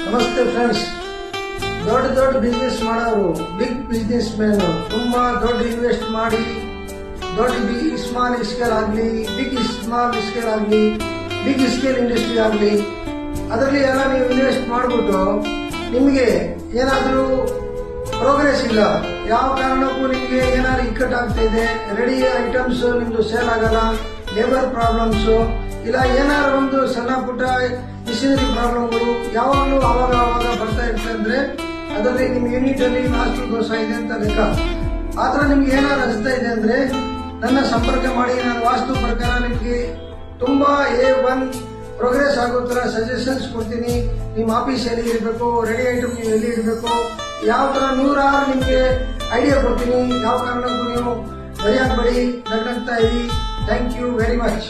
ನಮಸ್ತೆ ಫ್ರೆಂಡ್ಸ್. ದೊಡ್ಡ ಬಿಸ್ನೆಸ್ ಮಾಡೋರು, ಬಿಗ್ ಬಿಸ್ನೆಸ್ ಮ್ಯಾನ್, ತುಂಬಾ ದೊಡ್ಡ ಇನ್ವೆಸ್ಟ್ ಮಾಡಿ ಸ್ಮಾಲ್ ಸ್ಕೇಲ್ ಆಗಲಿ, ಬಿಗ್ ಸ್ಕೇಲ್ ಆಗಲಿ, ಬಿಗ್ ಸ್ಕೇಲ್ ಇಂಡಸ್ಟ್ರಿ ಆಗಲಿ, ಅದರಲ್ಲಿ ಎಲ್ಲ ನೀವು ಇನ್ವೆಸ್ಟ್ ಮಾಡಿಬಿಟ್ಟು ನಿಮಗೆ ಏನಾದರೂ ಪ್ರೋಗ್ರೆಸ್ ಇಲ್ಲ, ಯಾವ ಕಾರಣಕ್ಕೂ ನಿಮಗೆ ಏನಾದ್ರು ಇಕ್ಕಟ್ಟಾಗ್ತಾ ಇದೆ, ರೆಡಿ ಐಟಮ್ಸ್ ನಿಮ್ದು ಸೇಲ್ ಆಗಲ್ಲ, ಲೇಬರ್ ಪ್ರಾಬ್ಲಮ್ಸ್ ಇಲ್ಲ ಏನಾದ್ರು ಒಂದು ಸಣ್ಣ ಪುಟ್ಟ ಮಿಷನರಿ ಪ್ರಾಬ್ಲಮ್ಗಳು ಯಾವಾಗಲೂ ಆವಾಗ ಬರ್ತಾ ಇರ್ತದೆ ಅಂದ್ರೆ ಅದರಲ್ಲಿ ನಿಮ್ಮ ಯೂನಿಟ್ ಅಲ್ಲಿ ವಾಸ್ತು ದೋಷ ಇದೆ ಅಂತ ಲೆಕ್ಕ. ಆತರ ನಿಮ್ಗೆ ಏನಾದ್ರು ಅನಿಸ್ತಾ ಇದೆ ಅಂದ್ರೆ ನನ್ನ ಸಂಪರ್ಕ ಮಾಡಿ. ನಾನು ವಾಸ್ತು ಪ್ರಕಾರ ನಿಮ್ಗೆ ತುಂಬಾ A1 ಪ್ರೋಗ್ರೆಸ್ ಆಗೋ ತರ ಸಜೆಷನ್ಸ್ ಕೊಡ್ತೀನಿ. ನಿಮ್ಮ ಆಫೀಸ್ ಎಲ್ಲಿ ಇರಬೇಕು, ರೆಡಿ ಐಟಮ್ ನೀವು ಎಲ್ಲಿ ಇಡಬೇಕು, ಯಾವ ತರ 106 ನಿಮ್ಗೆ ಐಡಿಯಾ ಕೊಡ್ತೀನಿ. ಯಾವ ಕಾರಣಕ್ಕೂ ನೀವು ಬರೆಯಾಗಬೇಡಿ, ನಗ್ನಗ್ತಾ ಇರಿ. Thank you very much.